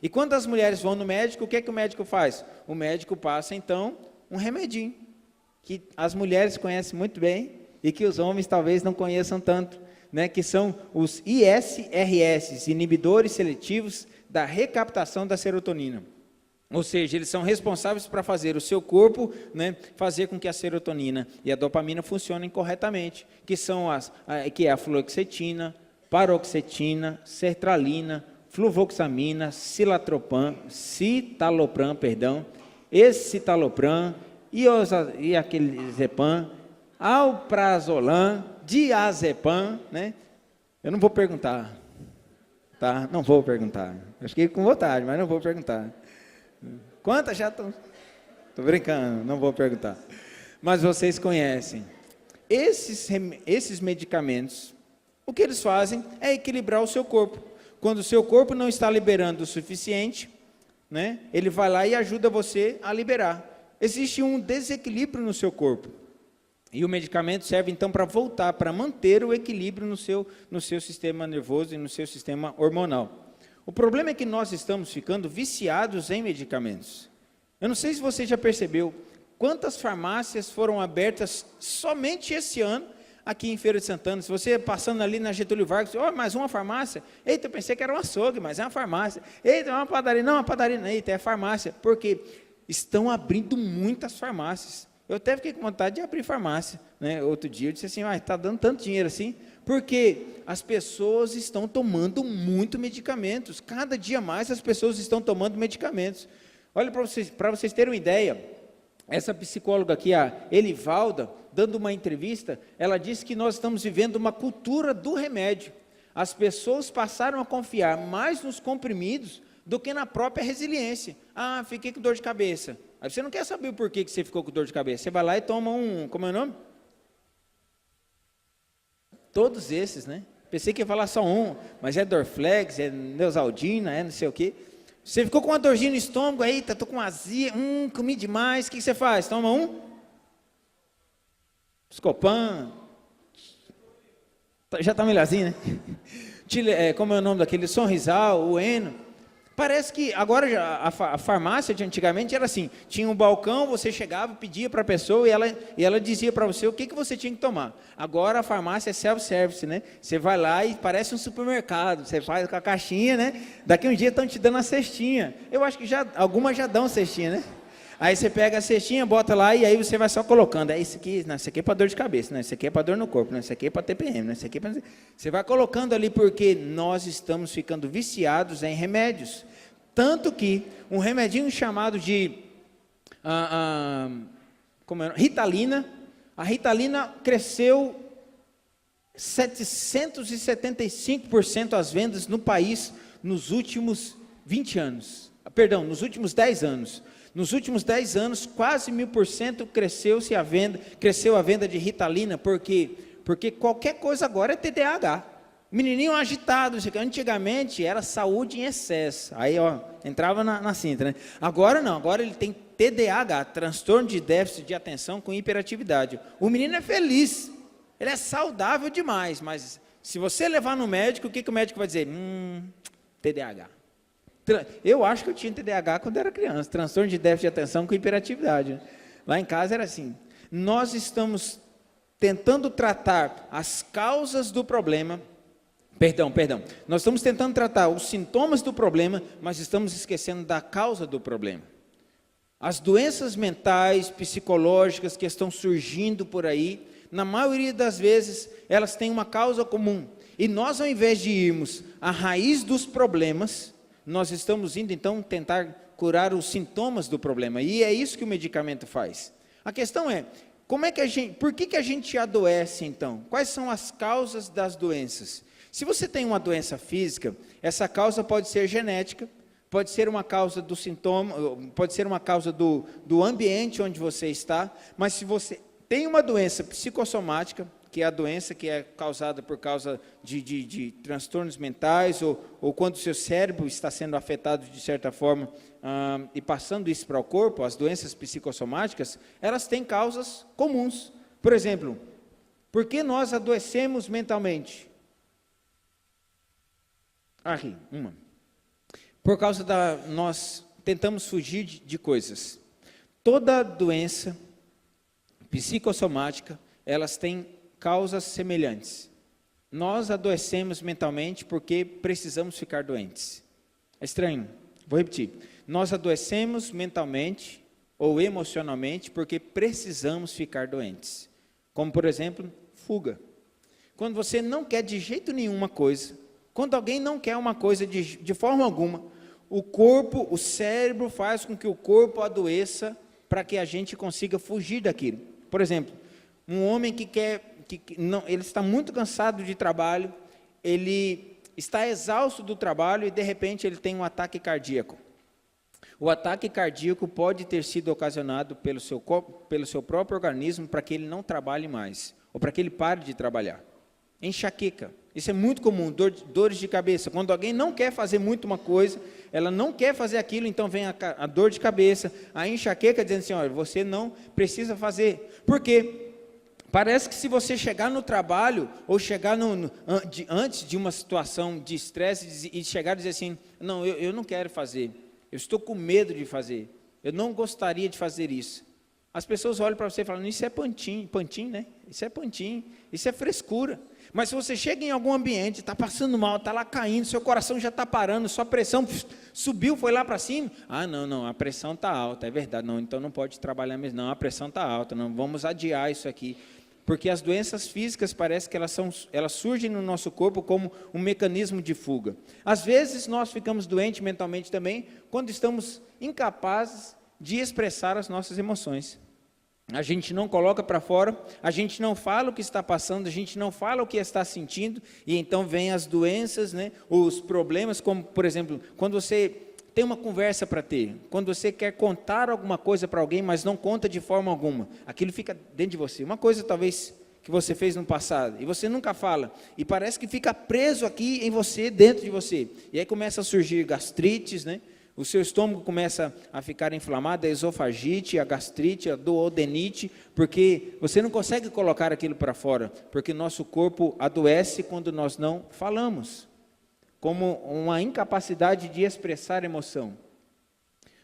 E quando as mulheres vão no médico, o que é que o médico faz? O médico passa, então, um remedinho, que as mulheres conhecem muito bem e que os homens talvez não conheçam tanto, né? Que são os ISRS, inibidores seletivos da recaptação da serotonina. Ou seja, eles são responsáveis para fazer o seu corpo, né, fazer com que a serotonina e a dopamina funcionem corretamente, que são que é a fluoxetina, paroxetina, sertralina, fluvoxamina, citalopram, escitalopram, iazepam, alprazolam, diazepam, né? Eu não vou perguntar, tá? Não vou perguntar. Eu fiquei com vontade, mas não vou perguntar. Quantas já estão? Estou brincando, não vou perguntar. Mas vocês conhecem. Esses medicamentos, o que eles fazem é equilibrar o seu corpo. Quando o seu corpo não está liberando o suficiente, né, ele vai lá e ajuda você a liberar. Existe um desequilíbrio no seu corpo. E o medicamento serve então para voltar, para manter o equilíbrio no seu sistema nervoso e no seu sistema hormonal. O problema é que nós estamos ficando viciados em medicamentos. Eu não sei se você já percebeu quantas farmácias foram abertas somente esse ano aqui em Feira de Santana. Se você passando ali na Getúlio Vargas, mais uma farmácia. Eita, eu pensei que era um açougue, mas é uma farmácia. Eita, é uma padaria. Não, uma padaria não. Eita, é farmácia. Porque estão abrindo muitas farmácias. Eu até fiquei com vontade de abrir farmácia, né? Outro dia eu disse assim, está dando tanto dinheiro assim, porque as pessoas estão tomando muito medicamentos, cada dia mais as pessoas estão tomando medicamentos. Olha, para vocês terem uma ideia, essa psicóloga aqui, a Elivalda, dando uma entrevista, ela disse que nós estamos vivendo uma cultura do remédio. As pessoas passaram a confiar mais nos comprimidos do que na própria resiliência. Fiquei com dor de cabeça. Aí você não quer saber o porquê que você ficou com dor de cabeça. Você vai lá e toma como é o nome? Todos esses, né? Pensei que ia falar só um, mas é Dorflex, é Neosaldina, é não sei o quê. Você ficou com uma dorzinha no estômago, eita, estou com azia, comi demais, o que você faz? Toma um? Buscopan. Já está melhorzinho, né? Como é o nome daquele? Sonrisal, o Eno. Parece que agora a farmácia de antigamente era assim, tinha um balcão, você chegava, pedia para a pessoa e ela dizia para você o que você tinha que tomar. Agora a farmácia é self-service, né? Você vai lá e parece um supermercado, você faz com a caixinha, né? Daqui um dia estão te dando a cestinha. Eu acho que algumas já dão cestinha, né? Aí você pega a cestinha, bota lá e aí você vai só colocando. Isso aqui é para dor de cabeça, né? Isso aqui é para dor no corpo, né? Isso aqui é para TPM, né? Isso aqui é para... Você vai colocando ali porque nós estamos ficando viciados em remédios. Tanto que um remedinho chamado de Ritalina, a Ritalina cresceu 775% as vendas no país nos últimos 20 anos. Perdão, nos últimos 10 anos. Nos últimos 10 anos, quase 1000% cresceu a venda de Ritalina, porque qualquer coisa agora é TDAH. Menininho agitado, antigamente era saúde em excesso, aí entrava na cinta, né? Agora não, agora ele tem TDAH, transtorno de déficit de atenção com hiperatividade. O menino é feliz, ele é saudável demais, mas se você levar no médico, o que o médico vai dizer? TDAH. Eu acho que eu tinha TDAH quando era criança, transtorno de déficit de atenção com hiperatividade. Lá em casa era assim. Nós estamos tentando tratar as causas do problema. Perdão. Nós estamos tentando tratar os sintomas do problema, mas estamos esquecendo da causa do problema. As doenças mentais, psicológicas que estão surgindo por aí, na maioria das vezes, elas têm uma causa comum. E nós, ao invés de irmos à raiz dos problemas, nós estamos indo, então, tentar curar os sintomas do problema. E é isso que o medicamento faz. A questão é, por que a gente adoece, então? Quais são as causas das doenças? Se você tem uma doença física, essa causa pode ser genética, pode ser uma causa do sintoma, pode ser uma causa do ambiente onde você está, mas se você tem uma doença psicossomática, que é a doença que é causada por causa de transtornos mentais, ou quando o seu cérebro está sendo afetado de certa forma, e passando isso para o corpo, as doenças psicossomáticas, elas têm causas comuns. Por exemplo, por que nós adoecemos mentalmente? Por causa nós tentamos fugir de coisas. Toda doença psicossomática, elas têm causas semelhantes. Nós adoecemos mentalmente porque precisamos ficar doentes. É estranho, vou repetir. Nós adoecemos mentalmente ou emocionalmente porque precisamos ficar doentes. Como, por exemplo, fuga. Quando você não quer de jeito nenhum uma coisa, quando alguém não quer uma coisa de forma alguma, o corpo, o cérebro faz com que o corpo adoeça para que a gente consiga fugir daquilo. Por exemplo, um homem que ele está muito cansado de trabalho, ele está exausto do trabalho e de repente ele tem um ataque cardíaco. O ataque cardíaco pode ter sido ocasionado pelo seu próprio organismo para que ele não trabalhe mais, ou para que ele pare de trabalhar. Enxaqueca, isso é muito comum, dores de cabeça. Quando alguém não quer fazer muito uma coisa, ela não quer fazer aquilo, então vem a dor de cabeça, a enxaqueca dizendo assim, olha, você não precisa fazer. Por quê? Parece que se você chegar no trabalho, ou chegar antes de uma situação de estresse, e chegar e dizer assim, não, eu não quero fazer, eu estou com medo de fazer, eu não gostaria de fazer isso. As pessoas olham para você e falam, isso é pantin, né? Isso é pantin, isso é frescura. Mas se você chega em algum ambiente, está passando mal, está lá caindo, seu coração já está parando, sua pressão subiu, foi lá para cima. Ah, não, a pressão está alta, é verdade, não, então não pode trabalhar mesmo, não, a pressão está alta, não, vamos adiar isso aqui. Porque as doenças físicas parece que elas surgem no nosso corpo como um mecanismo de fuga. Às vezes nós ficamos doentes mentalmente também, quando estamos incapazes de expressar as nossas emoções. A gente não coloca para fora, a gente não fala o que está passando, a gente não fala o que está sentindo, e então vem as doenças, né, os problemas, como por exemplo, quando você tem uma conversa para ter, quando você quer contar alguma coisa para alguém, mas não conta de forma alguma, aquilo fica dentro de você, uma coisa talvez que você fez no passado, e você nunca fala, e parece que fica preso aqui em você, dentro de você, e aí começa a surgir gastrites, né? O seu estômago começa a ficar inflamado, a esofagite, a gastrite, a duodenite, porque você não consegue colocar aquilo para fora, porque nosso corpo adoece quando nós não falamos, como uma incapacidade de expressar emoção.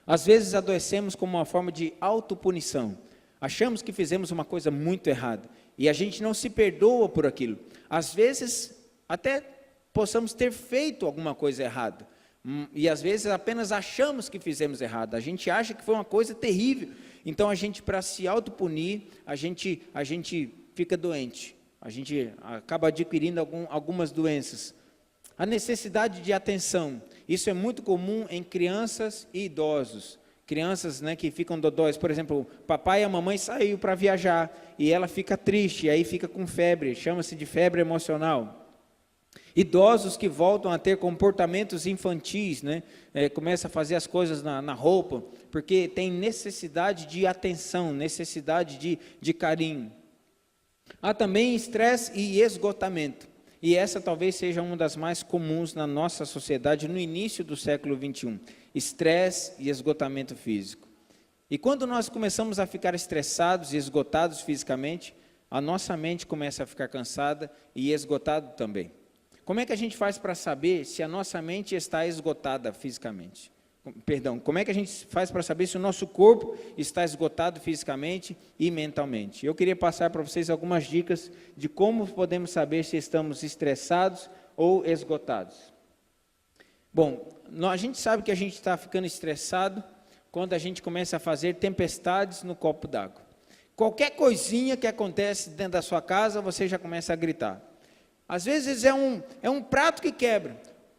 Às vezes adoecemos como uma forma de autopunição, achamos que fizemos uma coisa muito errada, e a gente não se perdoa por aquilo. Às vezes até possamos ter feito alguma coisa errada, e às vezes apenas achamos que fizemos errado, a gente acha que foi uma coisa terrível, então a gente, para se autopunir, a gente fica doente, a gente acaba adquirindo algumas doenças. A necessidade de atenção, isso é muito comum em crianças e idosos, crianças, né, que ficam dodóis, por exemplo, o papai e a mamãe saiu para viajar, e ela fica triste, e aí fica com febre, chama-se de febre emocional. Idosos que voltam a ter comportamentos infantis, né? Começa a fazer as coisas na roupa, porque tem necessidade de atenção, necessidade de carinho. Há também estresse e esgotamento, e essa talvez seja uma das mais comuns na nossa sociedade no início do século 21, estresse e esgotamento físico. E quando nós começamos a ficar estressados e esgotados fisicamente, a nossa mente começa a ficar cansada e esgotada também. Como é que a gente faz para saber se a nossa mente está esgotada fisicamente? Como é que a gente faz para saber se o nosso corpo está esgotado fisicamente e mentalmente? Eu queria passar para vocês algumas dicas de como podemos saber se estamos estressados ou esgotados. Bom, a gente sabe que a gente está ficando estressado quando a gente começa a fazer tempestades no copo d'água. Qualquer coisinha que acontece dentro da sua casa, você já começa a gritar. Às vezes é um prato que quebra.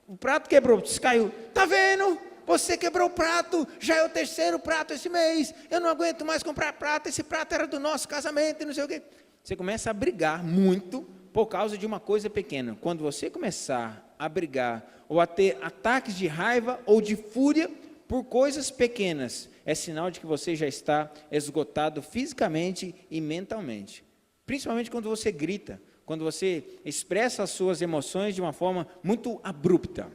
O prato quebrou, caiu. Está vendo? Você quebrou o prato, já é o terceiro prato esse mês. Eu não aguento mais comprar prato, esse prato era do nosso casamento e não sei o quê. Você começa a brigar muito por causa de uma coisa pequena. Quando você começar a brigar ou a ter ataques de raiva ou de fúria por coisas pequenas, é sinal de que você já está esgotado fisicamente e mentalmente. Principalmente quando você grita. Quando você expressa as suas emoções de uma forma muito abrupta.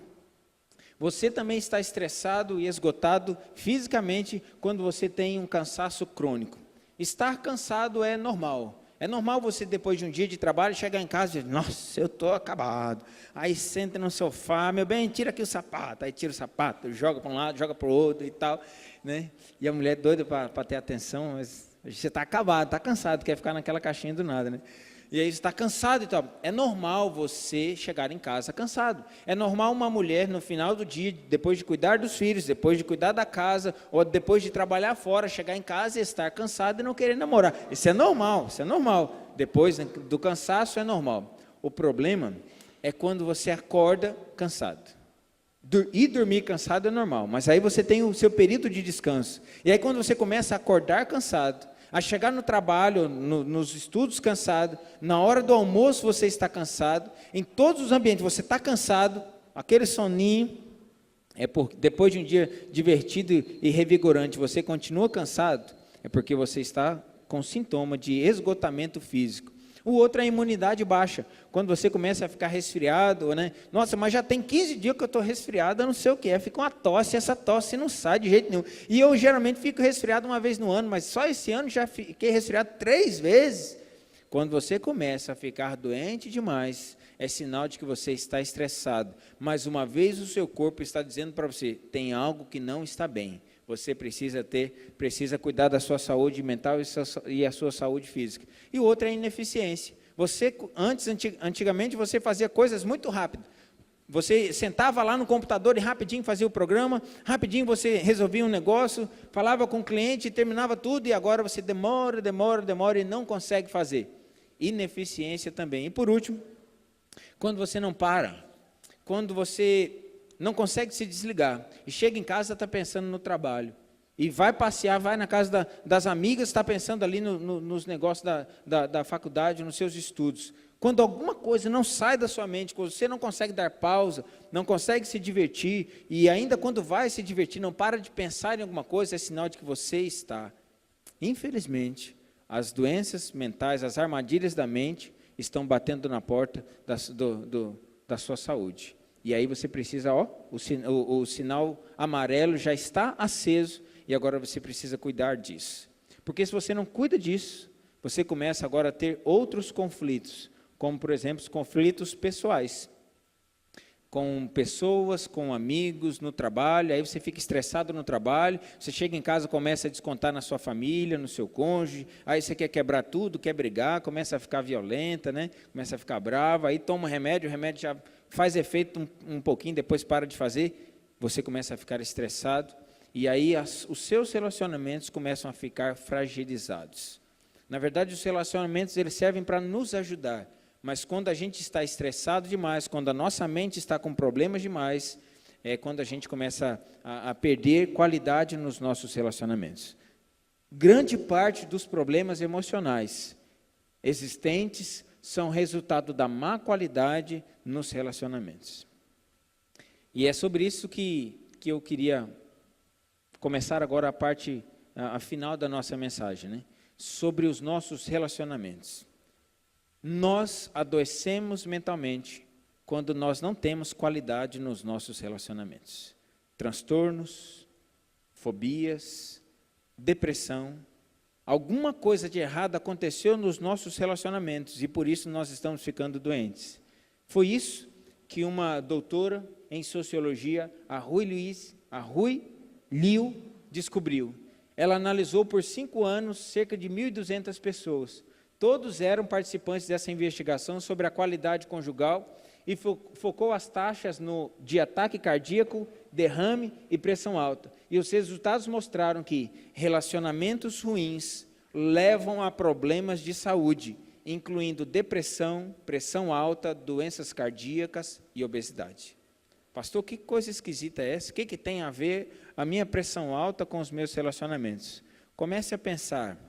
Você também está estressado e esgotado fisicamente quando você tem um cansaço crônico. Estar cansado é normal, É normal você, depois de um dia de trabalho, chegar em casa e dizer, nossa, eu estou acabado. Aí senta no sofá, meu bem, tira aqui o sapato. Aí tira o sapato, joga para um lado, joga para o outro e tal, né? E a mulher doida para ter atenção, mas você está acabado, está cansado, quer ficar naquela caixinha do nada, né? E aí você está cansado e tal. É normal você chegar em casa cansado. É normal uma mulher, no final do dia, depois de cuidar dos filhos, depois de cuidar da casa, ou depois de trabalhar fora, chegar em casa e estar cansada e não querer namorar. Isso é normal, isso é normal. Depois do cansaço é normal. O problema é quando você acorda cansado. E dormir cansado é normal, mas aí você tem o seu período de descanso. E aí quando você começa a acordar cansado, a chegar no trabalho, nos estudos cansado, na hora do almoço você está cansado, em todos os ambientes você está cansado, aquele soninho, depois de um dia divertido e revigorante, você continua cansado, é porque você está com sintoma de esgotamento físico. O outro é a imunidade baixa, quando você começa a ficar resfriado, né? Nossa, mas já tem 15 dias que eu estou resfriado, eu não sei o que é, fica uma tosse, essa tosse não sai de jeito nenhum. E eu geralmente fico resfriado uma vez no ano, mas só esse ano já fiquei resfriado 3 vezes. Quando você começa a ficar doente demais, é sinal de que você está estressado. Mais uma vez o seu corpo está dizendo para você, tem algo que não está bem. Você precisa cuidar da sua saúde mental e a sua saúde física. E o outro é a ineficiência. Antigamente você fazia coisas muito rápido. Você sentava lá no computador e rapidinho fazia o programa, rapidinho você resolvia um negócio, falava com o cliente, terminava tudo, e agora você demora e não consegue fazer. Ineficiência também. E por último, quando você não para, quando você não consegue se desligar, e chega em casa, está pensando no trabalho, e vai passear, vai na casa das amigas, está pensando ali nos negócios da faculdade, nos seus estudos. Quando alguma coisa não sai da sua mente, quando você não consegue dar pausa, não consegue se divertir, e ainda quando vai se divertir, não para de pensar em alguma coisa, é sinal de que você está. Infelizmente, as doenças mentais, as armadilhas da mente, estão batendo na porta da sua saúde. E aí você precisa, o sinal amarelo já está aceso, e agora você precisa cuidar disso. Porque se você não cuida disso, você começa agora a ter outros conflitos, como por exemplo os conflitos pessoais, com pessoas, com amigos, no trabalho, aí você fica estressado no trabalho, você chega em casa, começa a descontar na sua família, no seu cônjuge, aí você quer quebrar tudo, quer brigar, começa a ficar violenta, né? Começa a ficar brava, aí toma o remédio já faz efeito um pouquinho, depois para de fazer, você começa a ficar estressado, e aí os seus relacionamentos começam a ficar fragilizados. Na verdade, os relacionamentos eles servem para nos ajudar, mas quando a gente está estressado demais, quando a nossa mente está com problemas demais, é quando a gente começa a perder qualidade nos nossos relacionamentos. Grande parte dos problemas emocionais existentes são resultado da má qualidade nos relacionamentos. E é sobre isso que eu queria começar agora a final da nossa mensagem, né? Sobre os nossos relacionamentos. Nós adoecemos mentalmente quando nós não temos qualidade nos nossos relacionamentos. Transtornos, fobias, depressão, alguma coisa de errado aconteceu nos nossos relacionamentos e por isso nós estamos ficando doentes. Foi isso que uma doutora em sociologia, a Rui Liu, descobriu. Ela analisou por 5 anos cerca de 1.200 pessoas. Todos eram participantes dessa investigação sobre a qualidade conjugal e focou as taxas de ataque cardíaco, derrame e pressão alta. E os resultados mostraram que relacionamentos ruins levam a problemas de saúde, incluindo depressão, pressão alta, doenças cardíacas e obesidade. Pastor, que coisa esquisita é essa? O que tem a ver a minha pressão alta com os meus relacionamentos? Comece a pensar.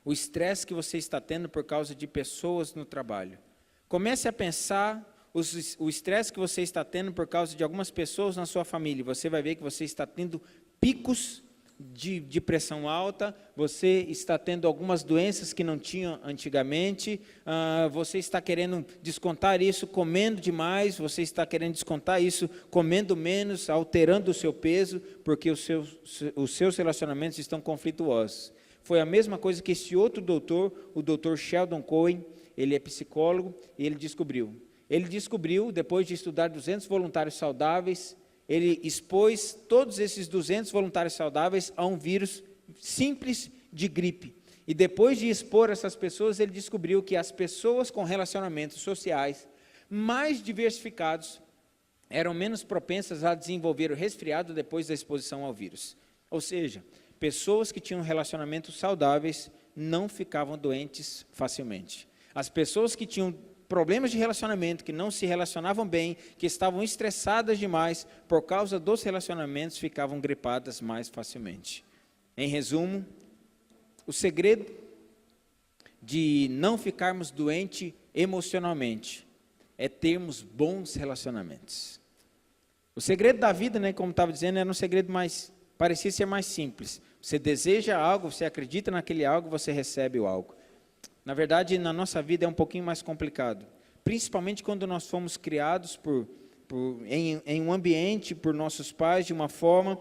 O estresse que você está tendo por causa de pessoas no trabalho. Comece a pensar o estresse que você está tendo por causa de algumas pessoas na sua família. Você vai ver que você está tendo picos de pressão alta, você está tendo algumas doenças que não tinha antigamente, você está querendo descontar isso comendo demais, você está querendo descontar isso comendo menos, alterando o seu peso, porque os seus relacionamentos estão conflituosos. foi a mesma coisa que esse outro doutor, o doutor Sheldon Cohen. Ele é psicólogo e ele descobriu, depois de estudar 200 voluntários saudáveis, ele expôs todos esses 200 voluntários saudáveis a um vírus simples de gripe. E depois de expor essas pessoas, ele descobriu que as pessoas com relacionamentos sociais mais diversificados eram menos propensas a desenvolver o resfriado depois da exposição ao vírus. Ou seja, pessoas que tinham relacionamentos saudáveis não ficavam doentes facilmente. As pessoas que tinham problemas de relacionamento, que não se relacionavam bem, que estavam estressadas demais, por causa dos relacionamentos, ficavam gripadas mais facilmente. Em resumo, o segredo de não ficarmos doentes emocionalmente é termos bons relacionamentos. O segredo da vida, né, como estava dizendo, era um segredo parecia ser mais simples. Você deseja algo, você acredita naquele algo, você recebe o algo. Na verdade, na nossa vida é um pouquinho mais complicado, principalmente quando nós fomos criados em um ambiente por nossos pais de uma forma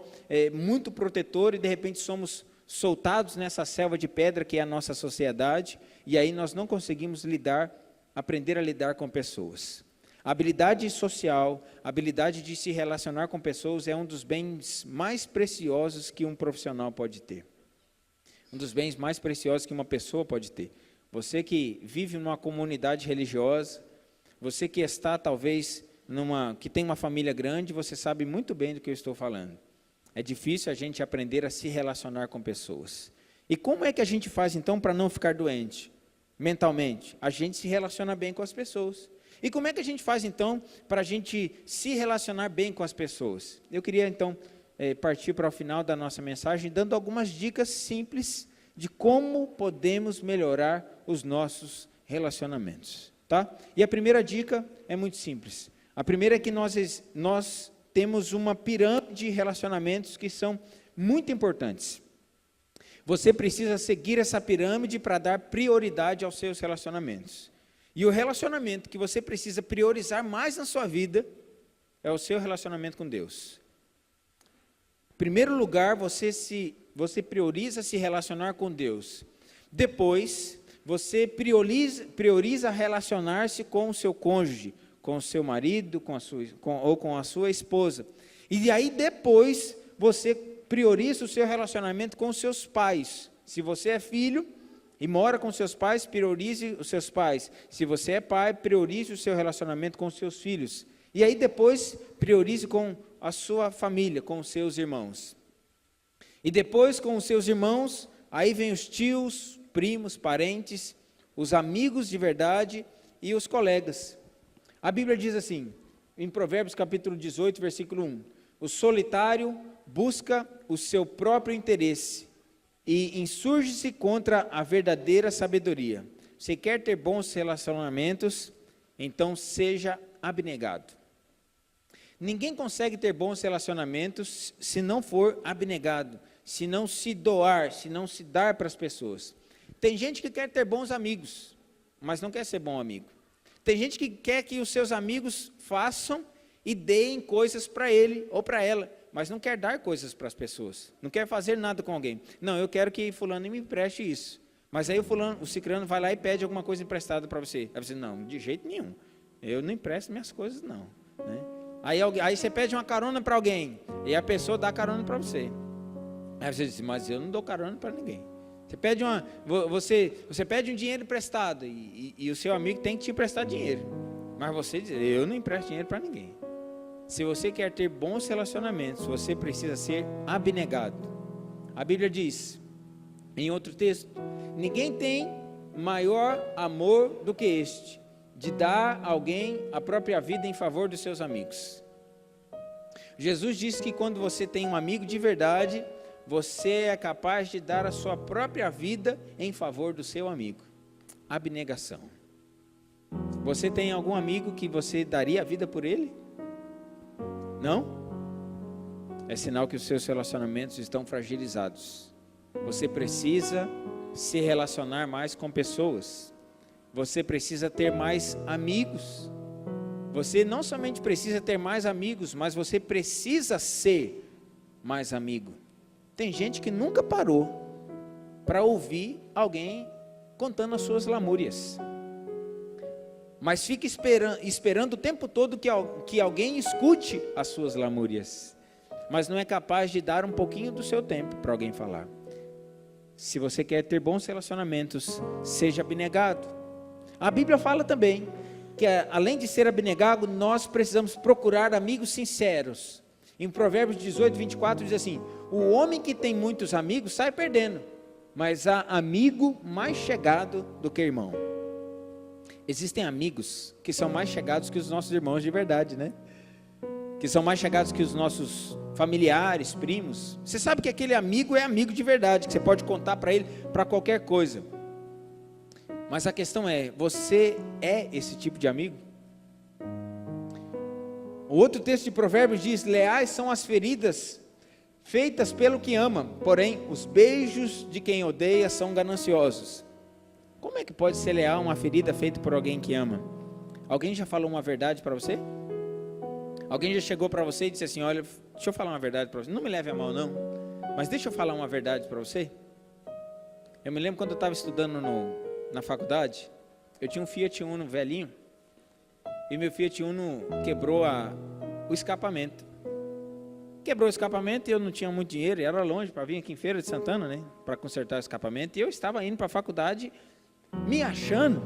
muito protetora, e de repente somos soltados nessa selva de pedra que é a nossa sociedade, e aí nós não conseguimos aprender a lidar com pessoas. A habilidade social, a habilidade de se relacionar com pessoas é um dos bens mais preciosos que um profissional pode ter. Um dos bens mais preciosos que uma pessoa pode ter. Você que vive numa comunidade religiosa, você que está talvez que tem uma família grande, você sabe muito bem do que eu estou falando. É difícil a gente aprender a se relacionar com pessoas. E como é que a gente faz então para não ficar doente mentalmente? A gente se relaciona bem com as pessoas. E como é que a gente faz então para a gente se relacionar bem com as pessoas? Eu queria então partir para o final da nossa mensagem dando algumas dicas simples de como podemos melhorar os nossos relacionamentos, tá? E a primeira dica é muito simples. A primeira é que nós temos uma pirâmide de relacionamentos que são muito importantes. Você precisa seguir essa pirâmide para dar prioridade aos seus relacionamentos. E o relacionamento que você precisa priorizar mais na sua vida é o seu relacionamento com Deus. Em primeiro lugar, você prioriza se relacionar com Deus. Depois, você prioriza relacionar-se com o seu cônjuge, com o seu marido, ou com a sua esposa. E aí depois, você prioriza o seu relacionamento com os seus pais. Se você é filho e mora com seus pais, priorize os seus pais. Se você é pai, priorize o seu relacionamento com os seus filhos. E aí depois, priorize com a sua família, com os seus irmãos. E depois, com os seus irmãos, aí vem os tios, primos, parentes, os amigos de verdade e os colegas. A Bíblia diz assim, em Provérbios capítulo 18, versículo 1, o solitário busca o seu próprio interesse e insurge-se contra a verdadeira sabedoria. Você quer ter bons relacionamentos, então seja abnegado. Ninguém consegue ter bons relacionamentos se não for abnegado, se não se doar, se não se dar para as pessoas. Tem gente que quer ter bons amigos, mas não quer ser bom amigo. Tem gente que quer que os seus amigos façam e deem coisas para ele ou para ela, mas não quer dar coisas para as pessoas, não quer fazer nada com alguém. Não, eu quero que fulano me empreste isso. Mas aí o cicrano vai lá e pede alguma coisa emprestada para você. Aí você, não, de jeito nenhum, eu não empresto minhas coisas não. Né? Aí você pede uma carona para alguém, e a pessoa dá carona para você. Aí você diz, mas eu não dou carona para ninguém. Você pede um dinheiro emprestado, e o seu amigo tem que te emprestar dinheiro. Mas você diz, eu não empresto dinheiro para ninguém. Se você quer ter bons relacionamentos, você precisa ser abnegado. A Bíblia diz, em outro texto, ninguém tem maior amor do que este, de dar a alguém a própria vida em favor dos seus amigos. Jesus disse que quando você tem um amigo de verdade, você é capaz de dar a sua própria vida em favor do seu amigo. Abnegação. Você tem algum amigo que você daria a vida por ele? Não? É sinal que os seus relacionamentos estão fragilizados. Você precisa se relacionar mais com pessoas. Você precisa ter mais amigos. Você não somente precisa ter mais amigos, mas você precisa ser mais amigo. Tem gente que nunca parou para ouvir alguém contando as suas lamúrias. Mas fica esperando o tempo todo que alguém escute as suas lamúrias, mas não é capaz de dar um pouquinho do seu tempo para alguém falar. Se você quer ter bons relacionamentos, seja abnegado. A Bíblia fala também que além de ser abnegado, nós precisamos procurar amigos sinceros. Em Provérbios 18, 24 diz assim: o homem que tem muitos amigos sai perdendo, mas há amigo mais chegado do que irmão. Existem amigos que são mais chegados que os nossos irmãos de verdade, né? Que são mais chegados que os nossos familiares, primos. Você sabe que aquele amigo é amigo de verdade, que você pode contar para ele para qualquer coisa. Mas a questão é, você é esse tipo de amigo? O outro texto de Provérbios diz: leais são as feridas feitas pelo que ama, porém os beijos de quem odeia são gananciosos. Como é que pode ser leal uma ferida feita por alguém que ama? Alguém já falou uma verdade para você? Alguém já chegou para você e disse assim: olha, deixa eu falar uma verdade para você, não me leve a mal não, mas deixa eu falar uma verdade para você. Eu me lembro quando eu estava estudando na faculdade, eu tinha um Fiat Uno velhinho, e meu Fiat Uno quebrou o escapamento. Quebrou o escapamento e eu não tinha muito dinheiro, e era longe para vir aqui em Feira de Santana, né, para consertar o escapamento, e eu estava indo para a faculdade me achando,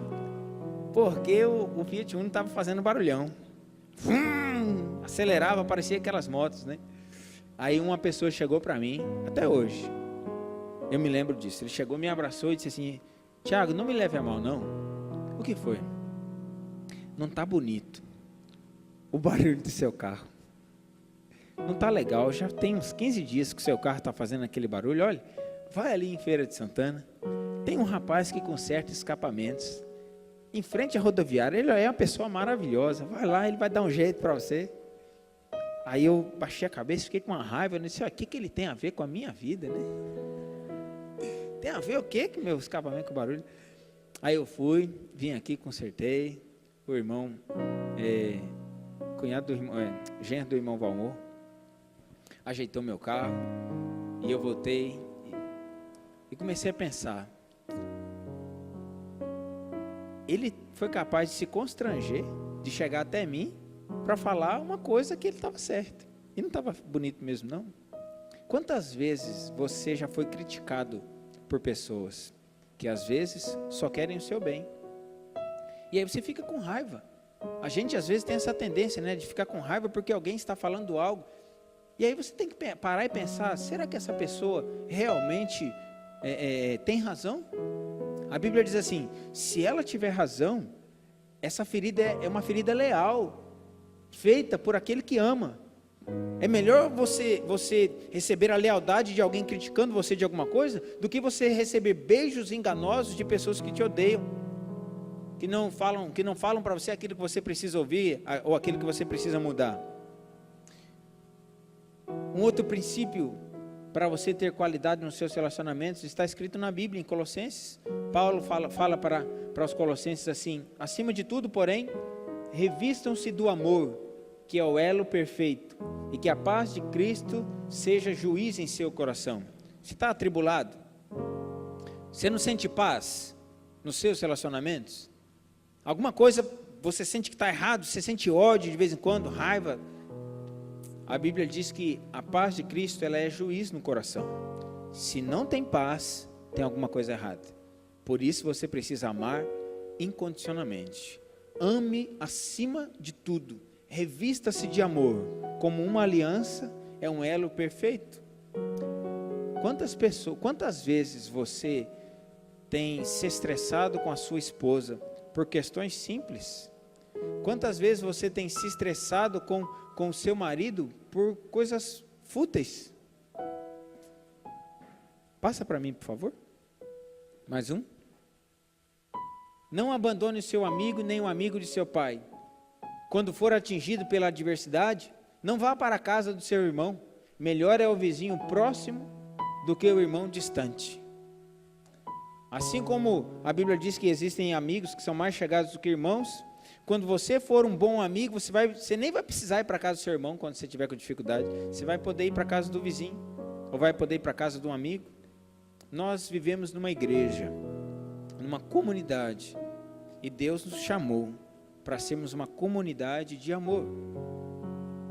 porque o Fiat Uno estava fazendo barulhão. Acelerava, parecia aquelas motos, né? Aí uma pessoa chegou para mim, até hoje, eu me lembro disso, ele chegou, me abraçou e disse assim: Tiago, não me leve a mal não. O que foi? Não está bonito o barulho do seu carro, não está legal, já tem uns 15 dias que o seu carro está fazendo aquele barulho. Olha, vai ali em Feira de Santana, tem um rapaz que conserta escapamentos, em frente à rodoviária, ele é uma pessoa maravilhosa, vai lá, ele vai dar um jeito para você. Aí eu baixei a cabeça, fiquei com uma raiva, eu disse: o que ele tem a ver com a minha vida, né? Tem a ver o quê com meu escapamento, com o barulho? Aí eu fui, vim aqui, consertei, o irmão, cunhado do irmão, genro do irmão Valmor, ajeitou meu carro, e eu voltei, e comecei a pensar, ele foi capaz de se constranger, de chegar até mim, para falar uma coisa que ele estava certo, e não estava bonito mesmo não. Quantas vezes você já foi criticado por pessoas que às vezes só querem o seu bem, e aí você fica com raiva? A gente às vezes tem essa tendência, né, de ficar com raiva porque alguém está falando algo, e aí você tem que parar e pensar: será que essa pessoa realmente tem razão? A Bíblia diz assim: se ela tiver razão, essa ferida é uma ferida leal, feita por aquele que ama. É melhor você receber a lealdade de alguém criticando você de alguma coisa, do que você receber beijos enganosos de pessoas que te odeiam, que não falam para você aquilo que você precisa ouvir, ou aquilo que você precisa mudar. Um outro princípio para você ter qualidade nos seus relacionamentos está escrito na Bíblia, em Colossenses. Paulo fala para os colossenses assim: acima de tudo, porém, revistam-se do amor, que é o elo perfeito, e que a paz de Cristo seja juiz em seu coração. Você está atribulado? Você não sente paz nos seus relacionamentos? Alguma coisa você sente que está errado? Você sente ódio de vez em quando, raiva? A Bíblia diz que a paz de Cristo, ela é juiz no coração. Se não tem paz, tem alguma coisa errada. Por isso você precisa amar incondicionalmente. Ame acima de tudo. Revista-se de amor, como uma aliança é um elo perfeito. Quantas vezes você tem se estressado com a sua esposa por questões simples? Quantas vezes você tem se estressado com o seu marido por coisas fúteis? Passa para mim, por favor. Mais um. Não abandone o seu amigo, nem o amigo de seu pai. Quando for atingido pela adversidade, não vá para a casa do seu irmão. Melhor é o vizinho próximo do que o irmão distante. Assim como a Bíblia diz que existem amigos que são mais chegados do que irmãos, quando você for um bom amigo, você nem vai precisar ir para a casa do seu irmão quando você estiver com dificuldade. Você vai poder ir para a casa do vizinho, ou vai poder ir para a casa de um amigo. nós vivemos numa igreja, numa comunidade, e Deus nos chamou para sermos uma comunidade de amor.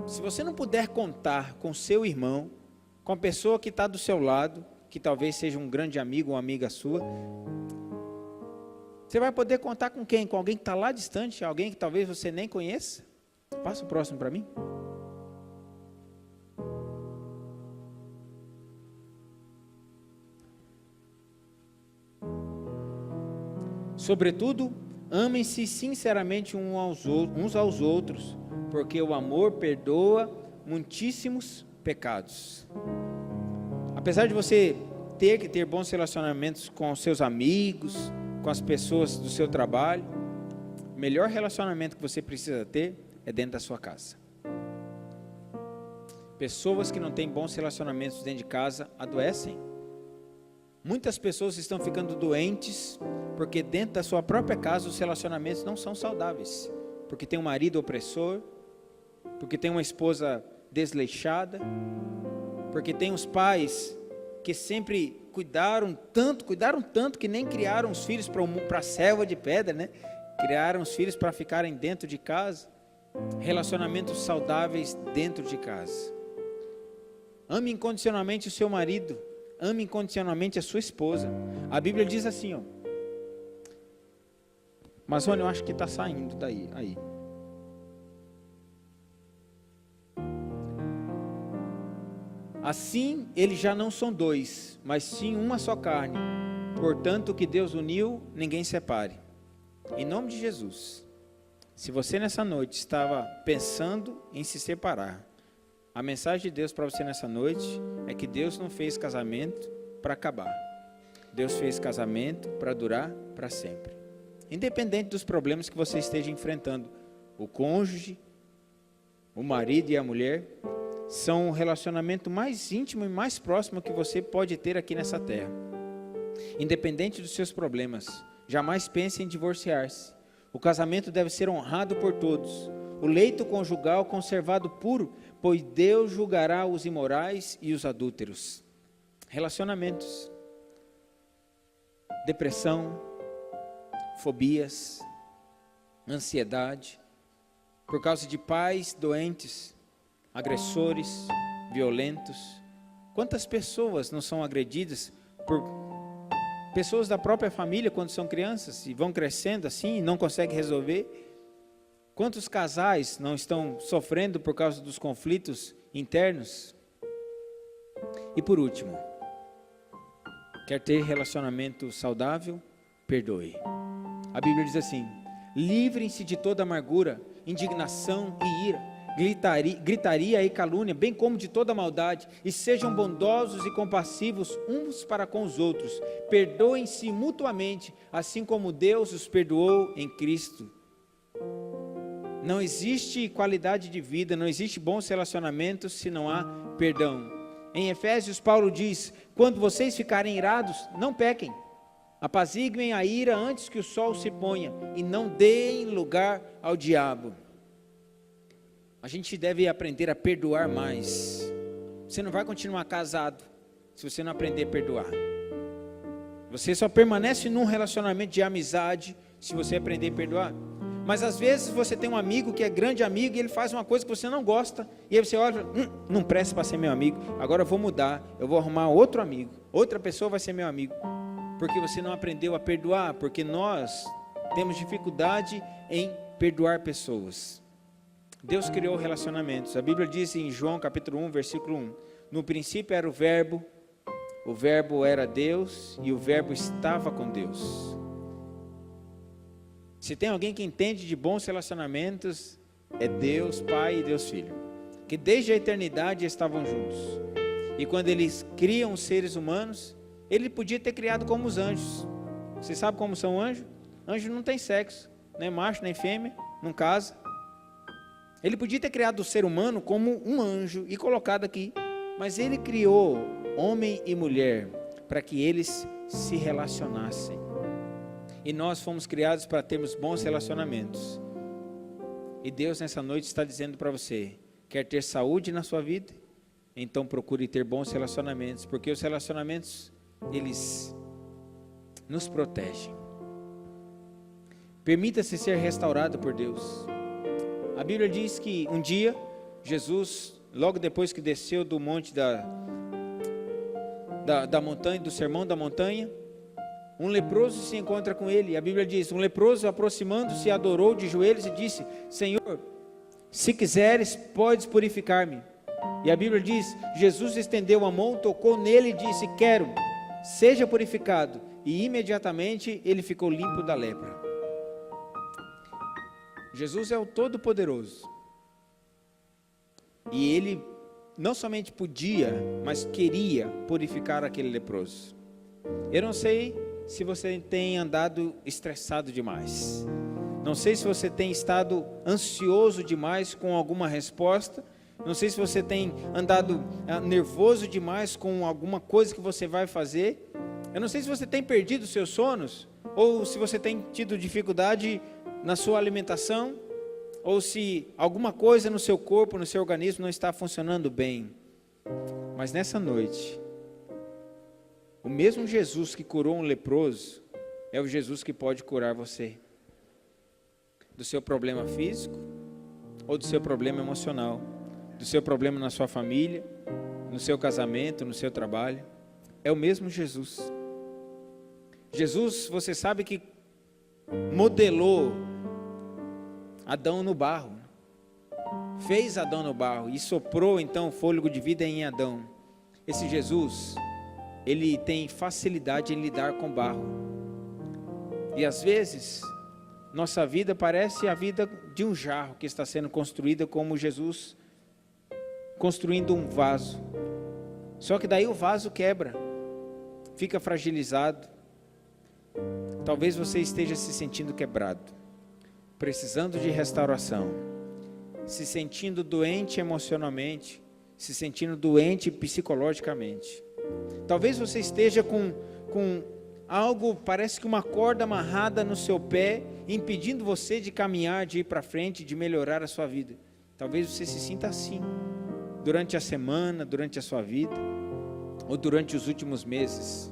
Se você não puder contar com seu irmão, com a pessoa que está do seu lado, que talvez seja um grande amigo ou amiga sua, você vai poder contar com quem? Com alguém que está lá distante, alguém que talvez você nem conheça? Passa o próximo para mim. Sobretudo, amem-se sinceramente uns aos outros, porque o amor perdoa muitíssimos pecados. Apesar de você ter que ter bons relacionamentos com os seus amigos, com as pessoas do seu trabalho, o melhor relacionamento que você precisa ter é dentro da sua casa. Pessoas que não têm bons relacionamentos dentro de casa adoecem. Muitas pessoas estão ficando doentes porque dentro da sua própria casa os relacionamentos não são saudáveis, porque tem um marido opressor, porque tem uma esposa desleixada, porque tem os pais que sempre cuidaram tanto que nem criaram os filhos para a selva de pedra, né? Criaram os filhos para ficarem dentro de casa. Relacionamentos saudáveis dentro de casa. Ame incondicionalmente o seu marido, ame incondicionalmente a sua esposa. A Bíblia diz assim, ó. Mas olha, eu acho que está saindo daí, aí. Assim, eles já não são dois, mas sim uma só carne. Portanto, o que Deus uniu, ninguém separe. Em nome de Jesus, se você nessa noite estava pensando em se separar, a mensagem de Deus para você nessa noite é que Deus não fez casamento para acabar. Deus fez casamento para durar para sempre. Independente dos problemas que você esteja enfrentando, o cônjuge, o marido e a mulher, são o relacionamento mais íntimo e mais próximo que você pode ter aqui nessa terra. Independente dos seus problemas, jamais pense em divorciar-se. O casamento deve ser honrado por todos. O leito conjugal conservado puro, pois Deus julgará os imorais e os adúlteros. Relacionamentos, depressão, fobias, ansiedade, por causa de pais doentes, agressores, violentos. Quantas pessoas não são agredidas por pessoas da própria família quando são crianças e vão crescendo assim e não conseguem resolver? Quantos casais não estão sofrendo por causa dos conflitos internos? E por último, quer ter relacionamento saudável? Perdoe. A Bíblia diz assim: livrem-se de toda amargura, indignação e ira, gritaria e calúnia, bem como de toda maldade, e sejam bondosos e compassivos uns para com os outros, perdoem-se mutuamente, assim como Deus os perdoou em Cristo. Não existe qualidade de vida, não existe bons relacionamentos se não há perdão. Em Efésios, Paulo diz: quando vocês ficarem irados, não pequem, apaziguem a ira antes que o sol se ponha, e não deem lugar ao diabo. A gente deve aprender a perdoar mais. Você não vai continuar casado se você não aprender a perdoar. Você só permanece num relacionamento de amizade se você aprender a perdoar. Mas às vezes você tem um amigo que é grande amigo e ele faz uma coisa que você não gosta, e aí você olha, não presta para ser meu amigo, agora eu vou mudar, eu vou arrumar outro amigo, outra pessoa vai ser meu amigo, porque você não aprendeu a perdoar, porque nós temos dificuldade em perdoar pessoas. Deus criou relacionamentos. A Bíblia diz em João capítulo 1, versículo 1, no princípio era o verbo era Deus, e o verbo estava com Deus. Se tem alguém que entende de bons relacionamentos, é Deus Pai e Deus Filho, que desde a eternidade estavam juntos. E quando eles criam os seres humanos, ele podia ter criado como os anjos. Você sabe como são anjos? Anjo não tem sexo, nem macho nem fêmea, não casa. Ele podia ter criado o ser humano como um anjo e colocado aqui, mas ele criou homem e mulher para que eles se relacionassem. E nós fomos criados para termos bons relacionamentos. E Deus nessa noite está dizendo para você: quer ter saúde na sua vida? Então procure ter bons relacionamentos, porque os relacionamentos eles nos protegem. Permita-se ser restaurado por Deus. A Bíblia diz que um dia, Jesus, logo depois que desceu do monte da montanha, do sermão da montanha, um leproso se encontra com ele. A Bíblia diz, um leproso aproximando-se, adorou de joelhos e disse: Senhor, se quiseres, podes purificar-me. E a Bíblia diz, Jesus estendeu a mão, tocou nele e disse: quero, seja purificado. E imediatamente ele ficou limpo da lepra. Jesus é o Todo-Poderoso. E ele não somente podia, mas queria purificar aquele leproso. Eu não sei se você tem andado estressado demais. Não sei se você tem estado ansioso demais com alguma resposta. Não sei se você tem andado nervoso demais com alguma coisa que você vai fazer. Eu não sei se você tem perdido os seus sonos, ou se você tem tido dificuldade na sua alimentação, ou se alguma coisa no seu corpo, no seu organismo não está funcionando bem. Mas nessa noite, o mesmo Jesus que curou um leproso, é o Jesus que pode curar você. Do seu problema físico, ou do seu problema emocional, do seu problema na sua família, no seu casamento, no seu trabalho. É o mesmo Jesus. Jesus, você sabe que modelou Adão no barro, fez Adão no barro e soprou então o fôlego de vida em Adão. Esse Jesus, ele tem facilidade em lidar com barro. E às vezes, nossa vida parece a vida de um jarro que está sendo construída como Jesus construindo um vaso. Só que daí o vaso quebra, fica fragilizado. Talvez você esteja se sentindo quebrado, precisando de restauração, se sentindo doente emocionalmente, se sentindo doente psicologicamente. Talvez você esteja com algo, parece que uma corda amarrada no seu pé, impedindo você de caminhar, de ir para frente, de melhorar a sua vida. Talvez você se sinta assim, durante a semana, durante a sua vida, ou durante os últimos meses.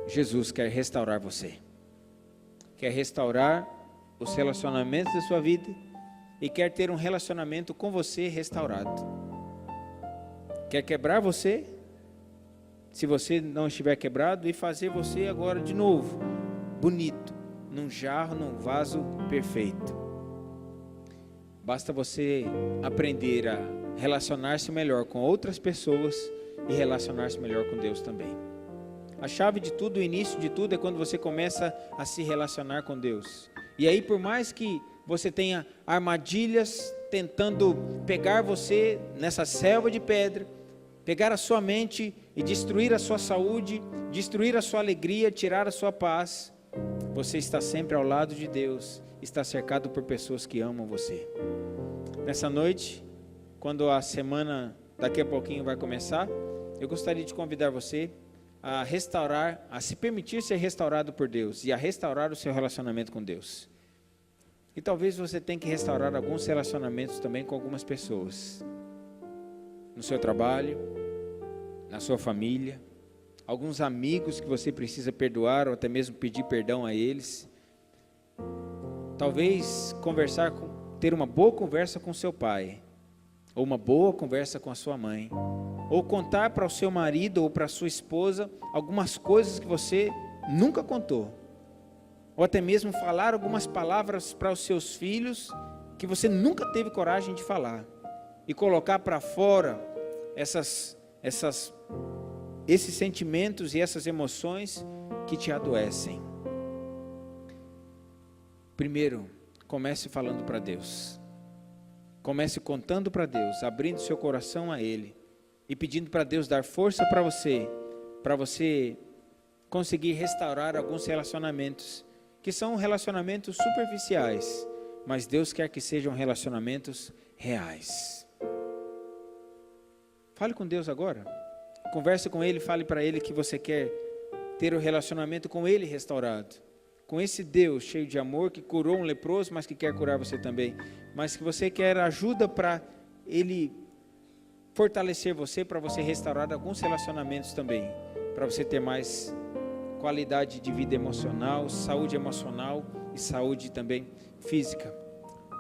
Jesus quer restaurar você, quer restaurar os relacionamentos da sua vida e quer ter um relacionamento com você restaurado. Quer quebrar você, se você não estiver quebrado, e fazer você agora de novo, bonito, num jarro, num vaso perfeito. Basta você aprender a relacionar-se melhor com outras pessoas e relacionar-se melhor com Deus também. A chave de tudo, o início de tudo é quando você começa a se relacionar com Deus. E aí, por mais que você tenha armadilhas tentando pegar você nessa selva de pedra, pegar a sua mente e destruir a sua saúde, destruir a sua alegria, tirar a sua paz, você está sempre ao lado de Deus, está cercado por pessoas que amam você. Nessa noite, quando a semana daqui a pouquinho vai começar, eu gostaria de convidar você a restaurar, a se permitir ser restaurado por Deus e a restaurar o seu relacionamento com Deus. E talvez você tenha que restaurar alguns relacionamentos também com algumas pessoas, no seu trabalho, na sua família, alguns amigos que você precisa perdoar ou até mesmo pedir perdão a eles. Talvez ter uma boa conversa com seu pai, ou uma boa conversa com a sua mãe, ou contar para o seu marido ou para a sua esposa algumas coisas que você nunca contou, ou até mesmo falar algumas palavras para os seus filhos que você nunca teve coragem de falar, e colocar para fora esses sentimentos e essas emoções que te adoecem. Primeiro, comece falando para Deus. Comece contando para Deus, abrindo seu coração a Ele e pedindo para Deus dar força para você conseguir restaurar alguns relacionamentos que são relacionamentos superficiais, mas Deus quer que sejam relacionamentos reais. Fale com Deus agora, converse com Ele, fale para Ele que você quer ter o relacionamento com Ele restaurado, com esse Deus cheio de amor que curou um leproso, mas que quer curar você também, mas que você quer ajuda para Ele fortalecer você, para você restaurar alguns relacionamentos também. para você ter mais qualidade de vida emocional, saúde emocional e saúde também física.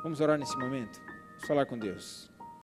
Vamos orar nesse momento? Vamos falar com Deus.